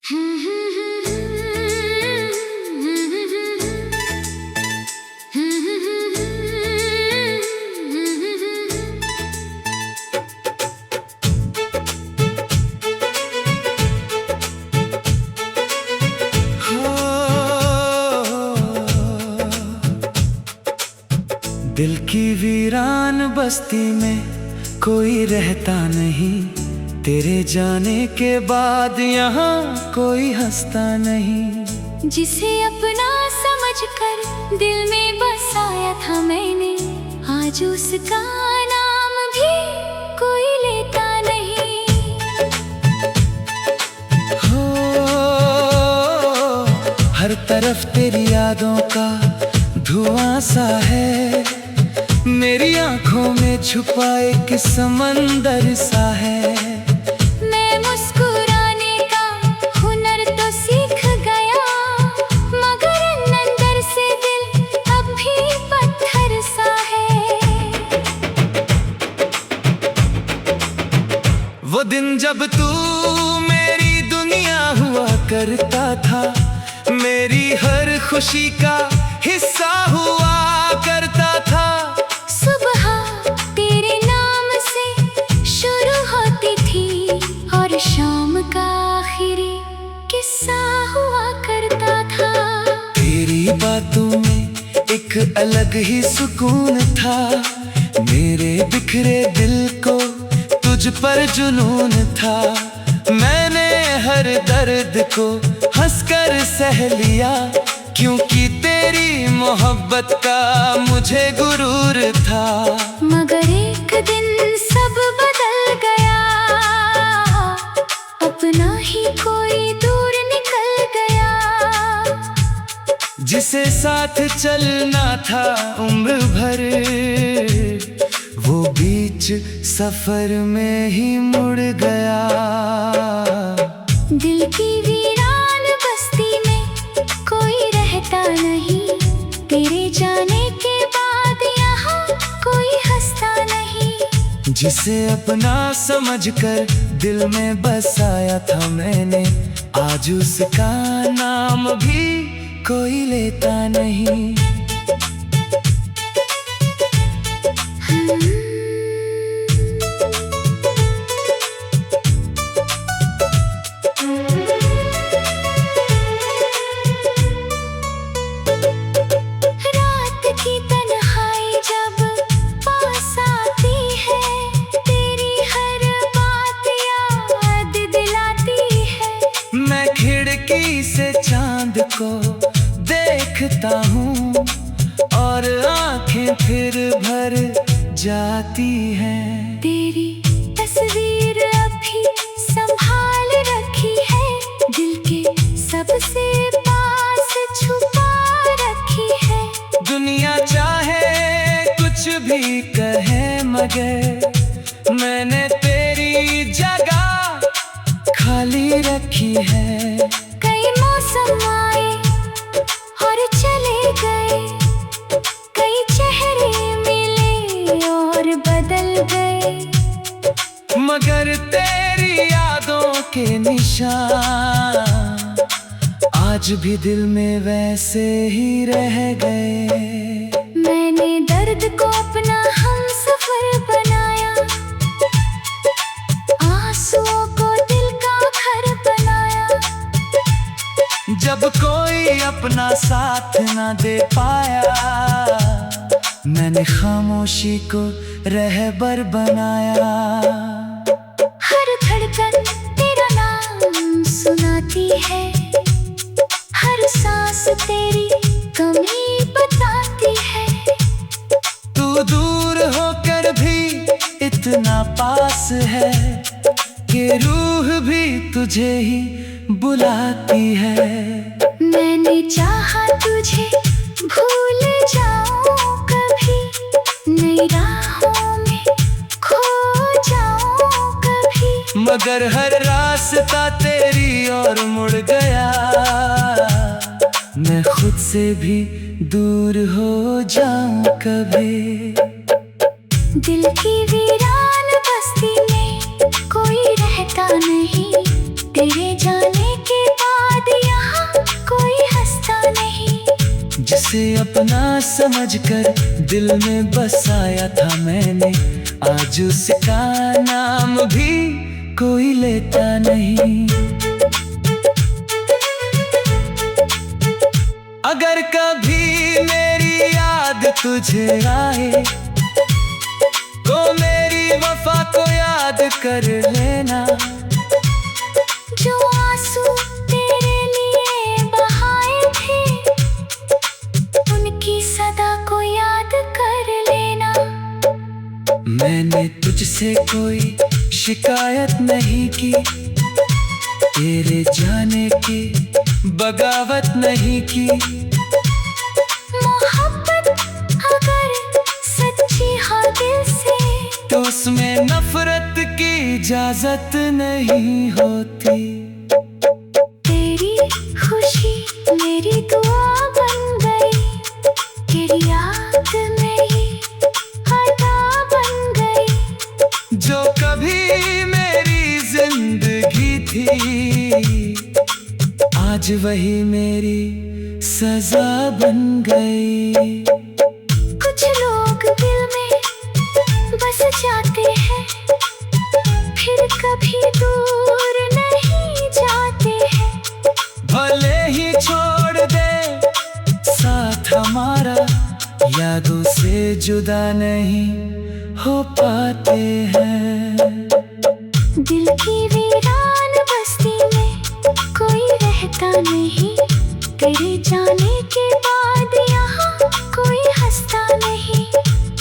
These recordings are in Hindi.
दिल की वीरान बस्ती में कोई रहता नहीं, तेरे जाने के बाद यहाँ कोई हंसता नहीं। जिसे अपना समझकर दिल में बसाया था मैंने, आज उसका नाम भी कोई लेता नहीं। हो हर तरफ तेरी यादों का धुआं सा है, मेरी आंखों में छुपा एक समंदर सा है। मैं मुस्कुराने का हुनर तो सीख गया, मगर अंदर से दिल अब भी पत्थर सा है। वो दिन जब तू मेरी दुनिया हुआ करता था, मेरी हर खुशी का हिस्सा हुआ करता था। सुबह तेरे नाम से शुरू होती थी और शाम का आखिरी किस्सा हुआ करता था। तेरी बातों में एक अलग ही सुकून था, मेरे बिखरे दिल को तुझ पर जुनून था। मैंने हर दर्द को हंसकर सह लिया, क्योंकि तेरी मोहब्बत का मुझे गुरूर था। मगर एक दिन सब बदल गया, अपना ही कोई दूर निकल गया। जिसे साथ चलना था उम्र भर, वो बीच सफर में ही मुड़ गया। दिल की वीरान बस्ती में कोई रहता नहीं, तेरे जाने के बाद यहाँ कोई हंसता नहीं। जिसे अपना समझकर दिल में बसाया था मैंने, आज उसका नाम भी कोई लेता नहीं। खिड़की से चांद को देखता हूँ और आंखें फिर भर जाती हैं। तेरी तस्वीर अभी संभाल रखी है, दिल के सबसे पास छुपा रखी है। दुनिया चाहे कुछ भी कहे, मगर मैंने तेरी जगह खाली रखी है। कई मौसम आए और चले गए, कई चेहरे मिले और बदल गए, मगर तेरी यादों के निशान आज भी दिल में वैसे ही रह गए। मैंने दर्द को अपना हमसफर बनाया, आंसुओं को दिल का घर बनाया। जब कोई अपना साथ ना दे पाया, मैंने खामोशी को रहबर बनाया। हर धड़कन तेरा नाम सुनाती है, हर सांस तेरी कमी बताती है। तू दूर होकर भी इतना पास है कि रूह भी तुझे ही बुलाती है। मैंने चाहा तुझे भूल जाऊं कभी, नई राहों में खो जाऊं कभी, मगर हर रास्ता तेरी ओर मुड़ गया। मैं खुद से भी दूर हो जाऊं कभी। दिल की वीरान बस्ती में कोई रहता नहीं, तेरे जाने के बाद जिसे अपना समझकर दिल में बसाया था मैंने, आज उसका नाम भी कोई लेता नहीं। अगर कभी मेरी याद तुझे आए तो मेरी वफा को याद कर लेना। जो आंसू तेरे लिए बहाए थे उनकी सदा को याद कर लेना। मैंने तुझसे कोई शिकायत नहीं की, तेरे जाने की बगावत नहीं की। मोहब्बत अगर सच्ची हो दिल से तो उसमें नफरत की इजाजत नहीं होती। तेरी खुशी मेरी दुआ बन गई, तेरी याद मेरी अदा बन गई। जो कभी मेरी जिंदगी थी आज वही मेरी सजा बन गई। कुछ लोग दिल में बस जाते हैं, फिर कभी दूर नहीं जाते हैं। भले ही छोड़ दे साथ हमारा, यादों से जुदा नहीं हो पाते हैं। दिल की वीरान बस्ती में कोई रहता नहीं, तेरे जाने के बाद यहाँ कोई हंसता नहीं।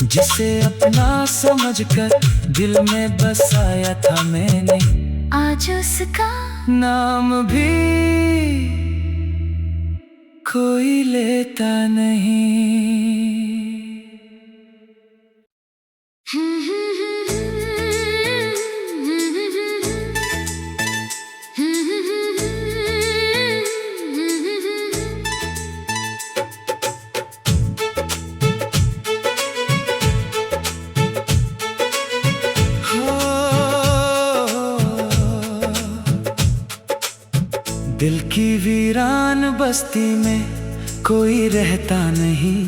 जिसे अपना समझकर दिल में बसाया था मैंने, आज उसका नाम भी कोई लेता नहीं। दिल की वीरान बस्ती में कोई रहता नहीं,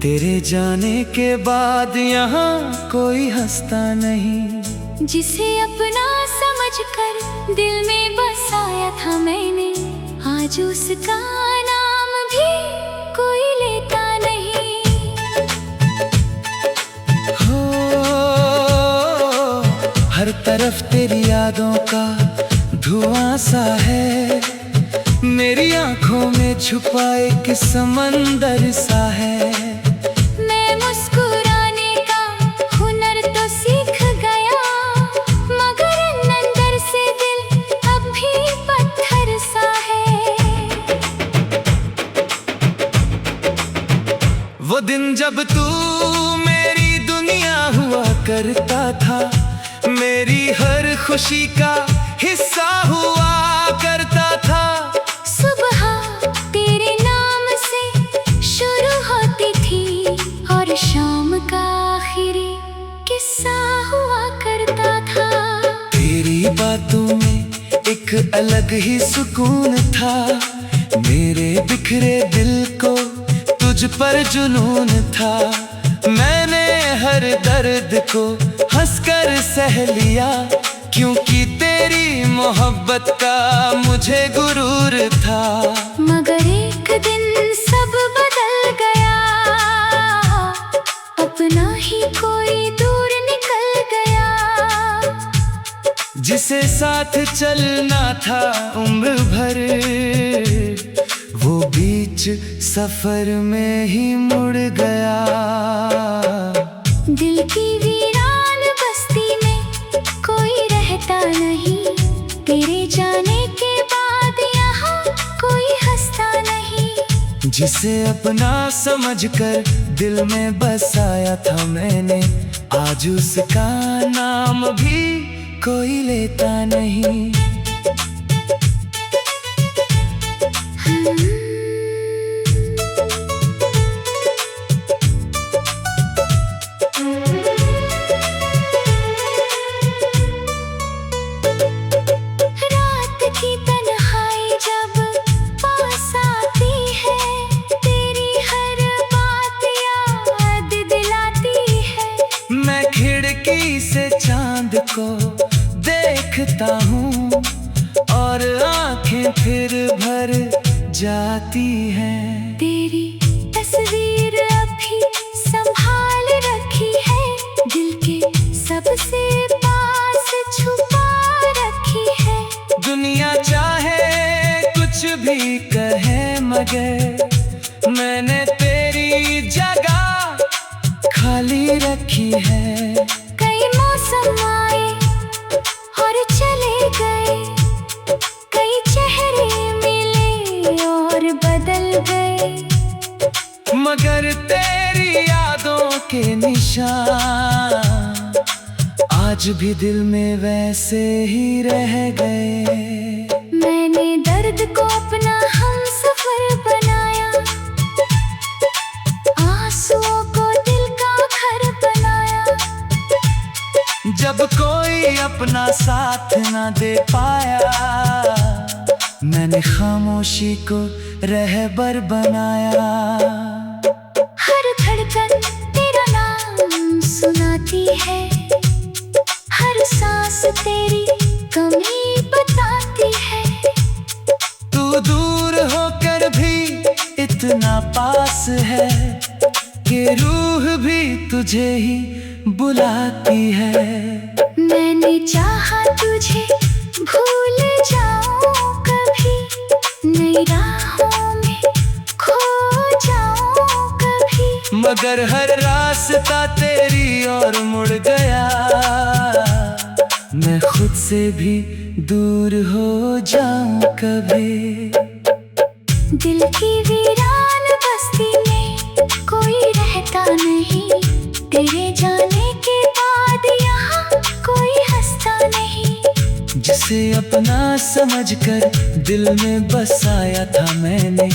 तेरे जाने के बाद यहाँ कोई हंसता नहीं। जिसे अपना समझकर दिल में बसाया था मैंने, आज उसका नाम भी कोई लेता नहीं। हो हर तरफ तेरी यादों का धुआं सा है, मेरी आंखों में छुपा एक समंदर सा है। मैं मुस्कुराने का हुनर तो सीख गया, मगर अंदर से दिल अब भी पत्थर सा है। वो दिन जब तू मेरी दुनिया हुआ करता था, मेरी हर खुशी का हिस्सा हुआ करता था। सुबह तेरे नाम से शुरू होती थी और शाम का आखिरी किस्सा हुआ करता था। तेरी बातों में एक अलग ही सुकून था, मेरे बिखरे दिल को तुझ पर जुनून था। मैंने हर दर्द को हंसकर सह लिया, क्योंकि तेरी मोहब्बत का मुझे गुरूर था। मगर एक दिन सब बदल गया, अपना ही कोई दूर निकल गया। जिसे साथ चलना था उम्र भर, वो बीच सफर में ही मुड़ गया। दिल की वीरान बस्ती में कोई रहता नहीं, तेरे जाने के बाद यहाँ कोई हंसता नहीं। जिसे अपना समझकर दिल में बसाया था मैंने, आज उसका नाम भी कोई लेता नहीं। रात की तन्हाई जब पास आती है, तेरी हर आंखें फिर भर जाती हैं। तेरी तस्वीर अभी संभाल रखी है, दिल के सबसे पास छुपा रखी है। दुनिया चाहे कुछ भी कहे मगर मैंने तेरी जगह खाली रखी है। कई मौसम आए और चले गए, कई चेहरे मिले और बदल गए, मगर तेरी यादों के निशान आज भी दिल में वैसे ही रह गए। मैंने दर्द को अपना हमसफर बनाया, आंसुओं को दिल का घर बनाया। जब कोई अपना साथ न दे पाया, मैंने खामोशी को रहबर बनाया। हर धड़कन तेरा नाम सुनाती है, हर सांस तेरी कमी बताती है। तू दूर होकर भी इतना पास है कि रूह भी तुझे ही बुलाती है। मैंने चाहा तुझे भूल जाऊं कभी, नई राहों में खो जाऊं कभी, मगर हर रास्ता तेरी ओर मुड़ गया। मैं खुद से भी दूर हो जाऊं कभी। दिल की वीरान बस्ती में कोई रहता नहीं, तेरे जाने के बाद यहाँ कोई हंसता नहीं। जिसे अपना समझकर दिल में बसाया था मैंने,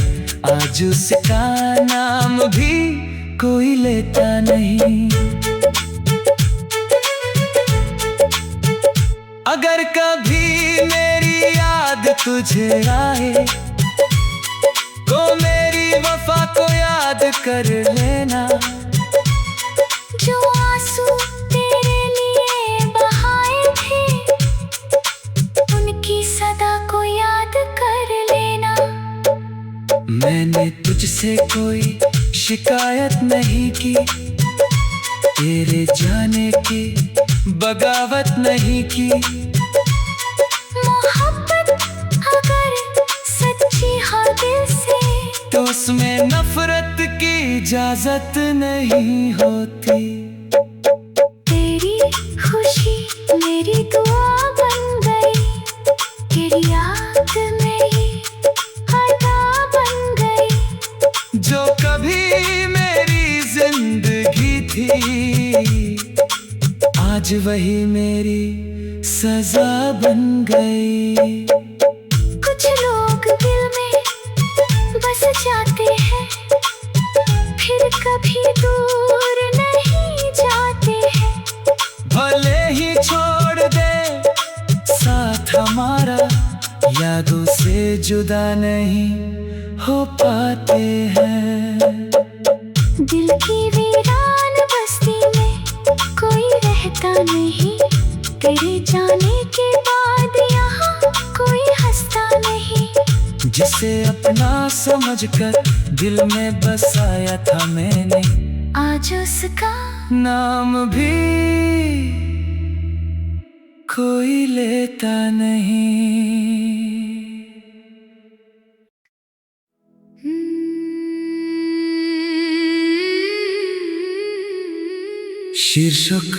आज उसका नाम भी कोई लेता नहीं। अगर कभी मेरी याद तुझे आए तो मेरी वफा को याद कर लेना। जो आंसू तेरे लिए बहाए थे, उनकी सदा को याद कर लेना। मैंने तुझसे कोई शिकायत नहीं की, तेरे जाने की बगावत नहीं की। मोहब्बत अगर सच्ची हो दिल से, तो उसमें नफरत की इजाजत नहीं होती। तेरी खुशी मेरी दुआ बन गई, तेरी याद मेरी अदा बन गई। जो कभी मेरी जिंदगी थी, आज वही मेरी सजा बन गई। कुछ लोग दिल में बस जाते हैं, फिर कभी दूर नहीं जाते हैं। भले ही छोड़ दे साथ हमारा, यादों से जुदा नहीं हो पाते हैं। दिल की वीरान बस्ती में कोई रहता नहीं, तेरे जाने के बाद यहाँ कोई हंसता नहीं। जिसे अपना समझकर दिल में बसाया था मैंने, आज उसका नाम भी कोई लेता नहीं। शीर्षक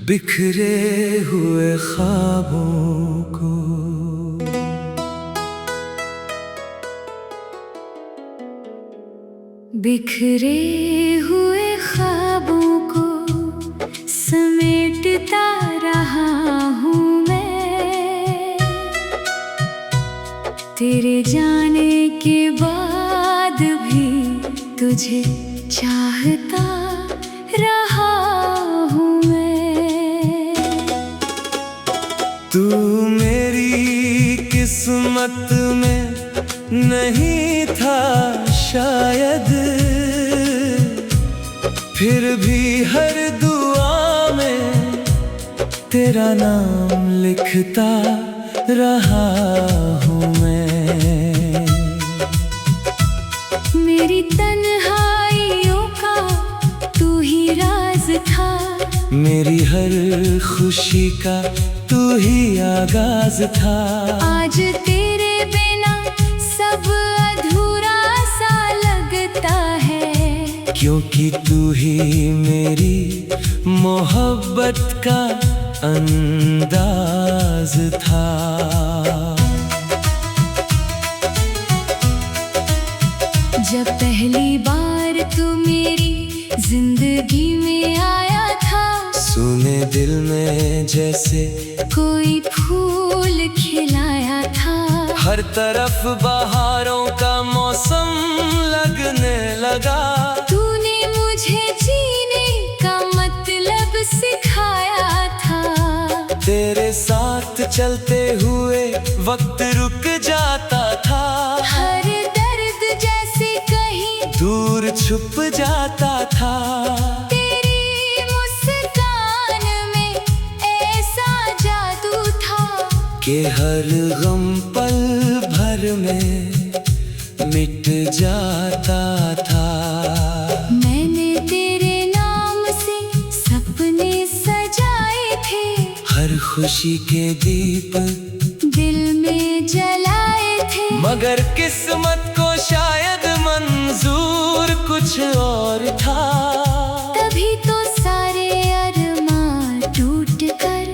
बिखरे हुए ख्वाबों को। बिखरे हुए ख्वाबों को समेटता रहा हूँ मैं, तेरे जाने के बाद भी तुझे चाहता रहा हूँ मैं। तू मेरी किस्मत में नहीं था शायद, फिर भी हर दुआ में तेरा नाम लिखता रहा हूँ मैं। का तू ही आगाज था। आज तेरे बिना सब अधूरा सा लगता है, क्योंकि तू ही मेरी मोहब्बत का अंदाज था। जब पहली बार तू मेरी जिंदगी में आया था, सुने दिल में जैसे कोई फूल खिलाया था। हर तरफ बहारों का मौसम लगने लगा। तूने मुझे जीने का मतलब सिखाया था। तेरे साथ चलते हुए वक्त रुक जाता था। हर दर्द जैसे कहीं दूर छुप जाता था। तेरी मुस्कान में ऐसा जादू था कि हर गम पल भर में मिट जाता था। मैंने तेरे नाम से सपने सजाए थे, हर खुशी के दीप दिल में जलाए थे। मगर किस्मत को शायद मंजूर कुछ और था। तभी तो सारे अरमान टूट कर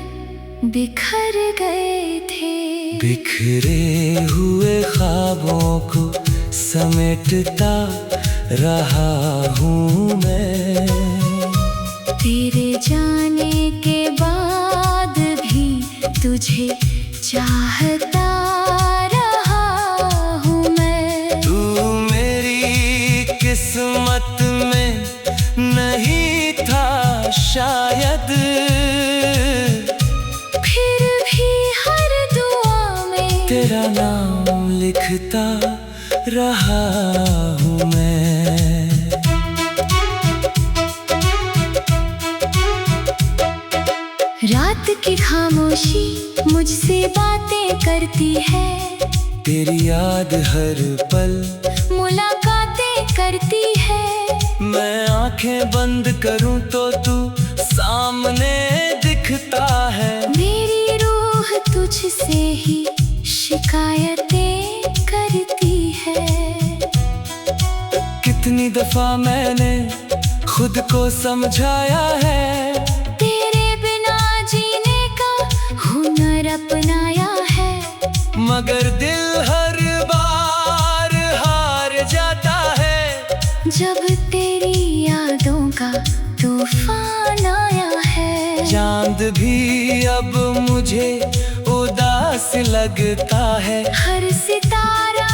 बिखर गए थे। बिखरे हुए ख्वाबों को समेटता रहा हूँ मैं। तेरे जाने के बाद भी तुझे चाहता रहा हूँ मैं। तू मेरी किस्मत में नहीं था शायद, फिर भी हर दुआ में तेरा नाम लिखता रहा हूँ मैं। रात की खामोशी मुझसे बातें करती है। तेरी याद हर पल मुलाकातें करती है। मैं आंखें बंद करूं तो तू सामने दिखता है। मेरी रूह तुझसे ही शिकायतें करती है। कितनी दफा मैंने खुद को समझाया है, तेरे बिना जीने का हुनर अपनाया है। मगर दिल हर बार हार जाता है। जब तेरी यादों का तूफान आया है, चांद भी अब मुझे उदास लगता है। हर सितारा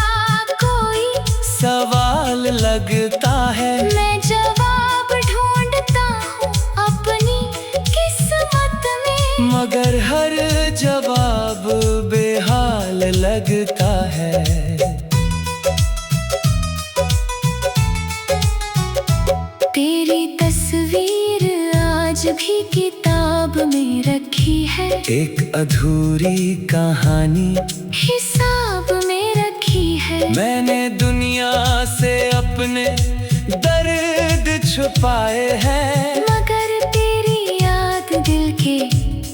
कोई सवाल लगता है। मैं जवाब ढूंढता हूँ अपनी किस्मत में, मगर हर जवाब बेहाल लगता है। तेरी तस्वीर आज भी किताब में रखी है। एक अधूरी कहानी हिसाब में रखी है। मैंने दुनिया से अपने दर्द छुपाए हैं। मगर तेरी याद दिल के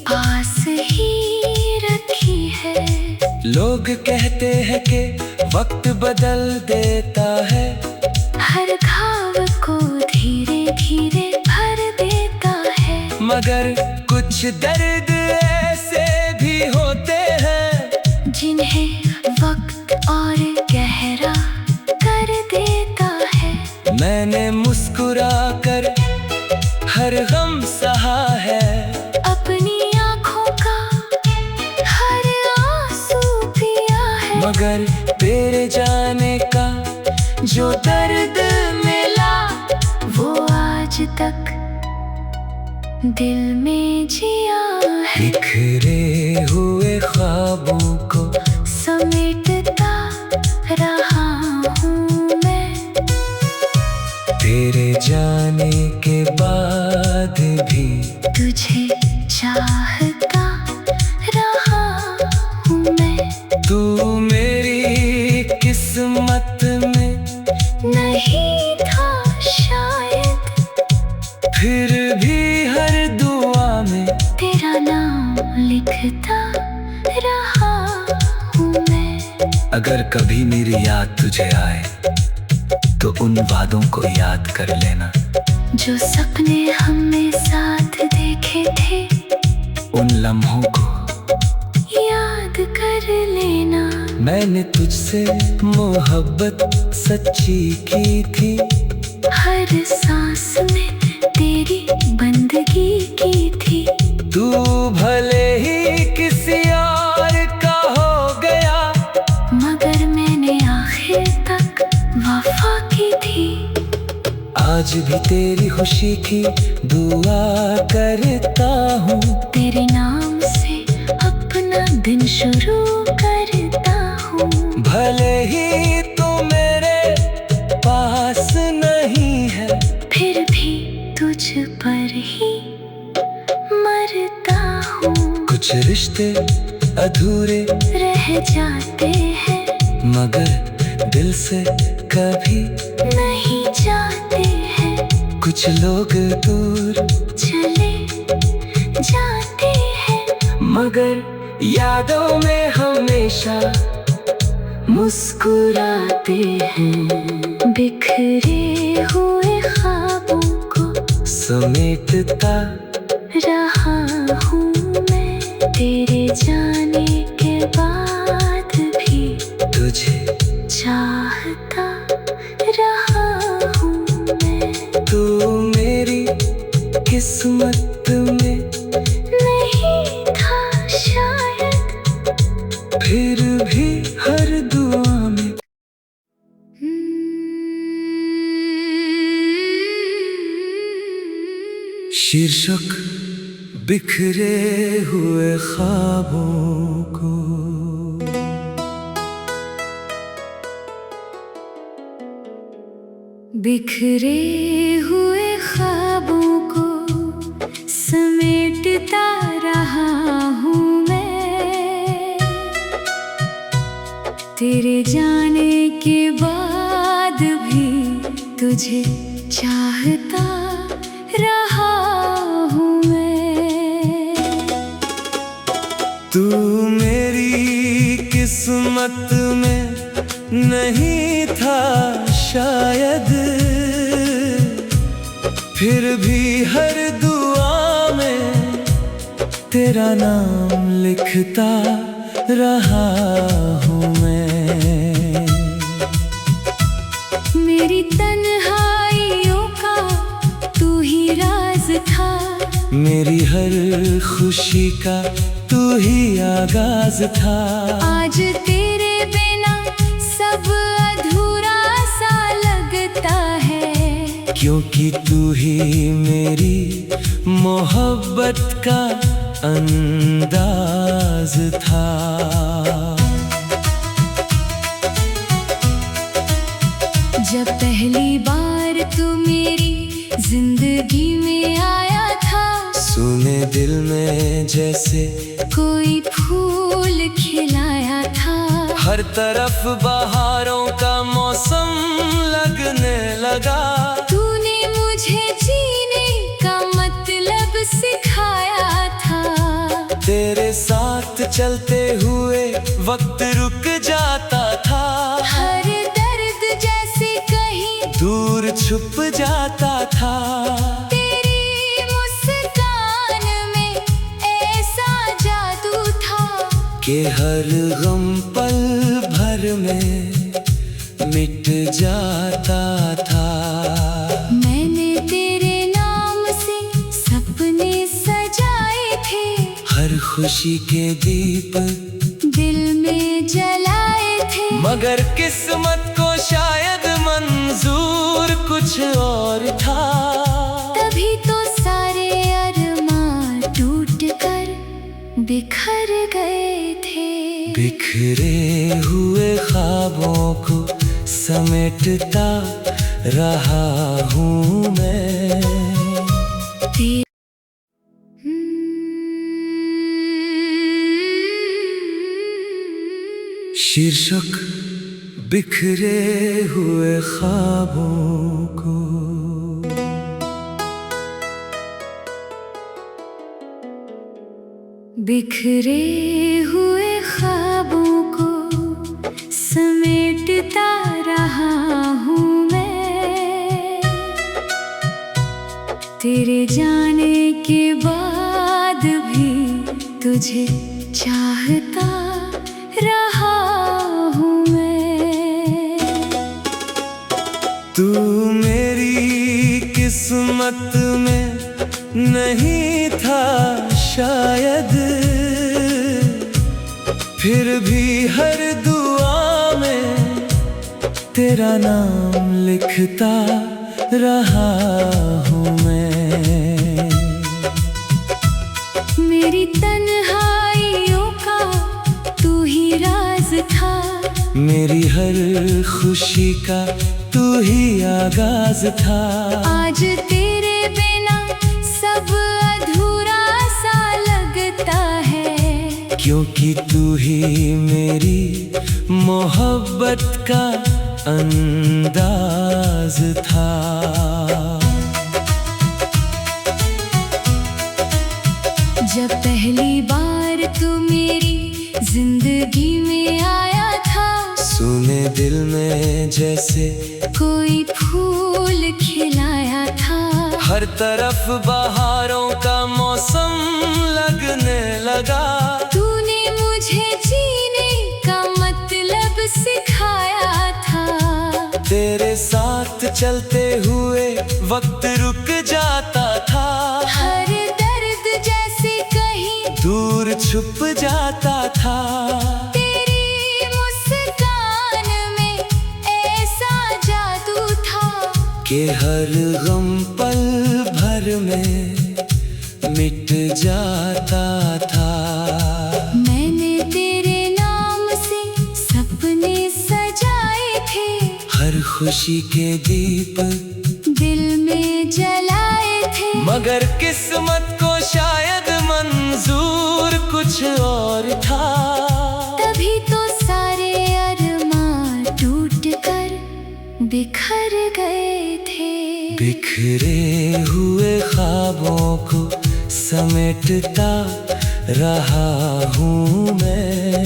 पास ही रखी है। लोग कहते हैं कि वक्त बदल देता है, हर घाव को धीरे धीरे भर देता है। मगर कुछ दर्द ऐसे भी होते हैं जिन्हें वक्त और गहरा कर देता है। मैंने मुस्कुरा कर हर गम सहा है। अपनी आँखों का हर आंसू पिया है। मगर तेरे जाने का जो दर्द मिला, वो आज तक दिल में जिया है। बिखरे हुए ख्वाबों को समेटता रहा हूँ मैं। तेरे जाने के बाद भी तुझे चाहता रहा हूँ मैं। तू मेरी किस्मत में नहीं था शायद, फिर भी हर दुआ में तेरा नाम अगर कभी मेरी याद तुझे आए तो उन वादों को याद कर लेना, जो सपने हमने साथ देखे थे उन लम्हों को याद कर लेना। मैंने तुझसे मोहब्बत सच्ची की थी, हर सांस में तेरी बंदगी की थी। तू भले ही किसी और का हो गया, मगर मैंने आखिर तक वफा की थी। आज भी तेरी खुशी की दुआ करता हूँ, तेरे नाम से अपना दिन शुरू करता हूँ। भले ही तू मेरे पास नहीं है, फिर भी तुझ पर ही मरता हूँ। कुछ रिश्ते अधूरे रह जाते हैं, मगर दिल से कभी नहीं जाते हैं। कुछ लोग दूर चले जाते हैं, मगर यादों में हमेशा मुस्कुराते हैं। बिखरे हुए ख्वाबों को समेटता रहा हूँ मैं, तेरे जाने के बाद भी तुझे चाहता रहा हूँ मैं। तू मेरी किस्मत में नहीं था शायद, फिर भी हर दुआ में। शीर्षक बिखरे हुए ख्वाबों को। बिखरे हुए ख्वाबों को समेटता रहा हूँ मैं, तेरे जाने के बाद भी तुझे चाहता रहा हूँ मैं। तू मेरी किस्मत में नहीं था शायद, फिर भी हर दुआ में तेरा नाम लिखता रहा हूँ मैं। मेरी तन्हाइयों का तू ही राज था, मेरी हर खुशी का तू ही आगाज था। आज तेरे बिना सब अधूरा सा लगता है, क्योंकि तू ही मेरी मोहब्बत का अंदाज था। जब पहली बार तू मेरी जिंदगी में आया था, सुने दिल में जैसे कोई फूल खिलाया था। हर तरफ बहारों का मौसम लगने लगा, तूने मुझे जीने का मतलब सिखाया था। तेरे साथ चलते हुए वक्त रुक जाता था, हर दर्द जैसे कहीं दूर छुप जाता था। तेरी मुस्कान में ऐसा जादू था कि हर गम पल भर में मिट जाता था। मैंने तेरे नाम से सपने सजाए थे, हर खुशी के दीप दिल में जलाए थे। मगर किस्मत को शायद मंजूर कुछ और था। तभी तो सारे अरमान टूट कर बिखर गए थे। बिखरे हुए ख्वाबों को समेटता रहा हूँ मैं। शीर्षक बिखरे हुए ख्वाबों को। बिखरे हुए ख्वाबों को समेटता रहा हूँ मैं। तेरे जाने के बाद भी तुझे चाहता रहा हूँ मैं। तू मेरी किस्मत में नहीं था शायद, फिर भी हर दुआ में तेरा नाम लिखता रहा हूँ मैं। मेरी तन्हाइयों का तू ही राज था, मेरी हर खुशी का तू ही आगाज था। आज तेरे बिना सब अधूरा सा लगता है, क्योंकि तू ही मेरी मोहब्बत का अंदाज था। जब पहली बार तू मेरी जिंदगी में आया था, सुने दिल में जैसे कोई फूल खिलाया था। हर तरफ बहारों का मौसम लगने लगा। तूने मुझे जीने का मतलब सिखाया था। तेरे साथ चलते हुए वक्त रुक जाता था। हर दर्द जैसे कहीं दूर छुप जाता था। तेरी मुस्कान में ऐसा जादू था कि हर गम पल भर में मिट जाता था। मैंने तेरे नाम से सपने सजाए थे, हर खुशी के दीप दिल में जलाए थे। मगर किस्मत को शायद मंजूर कुछ और था। तभी तो सारे अरमान टूट कर बिखर गए थे। बिखरे हुए ख्वाबों को समेटता रहा हूँ मैं।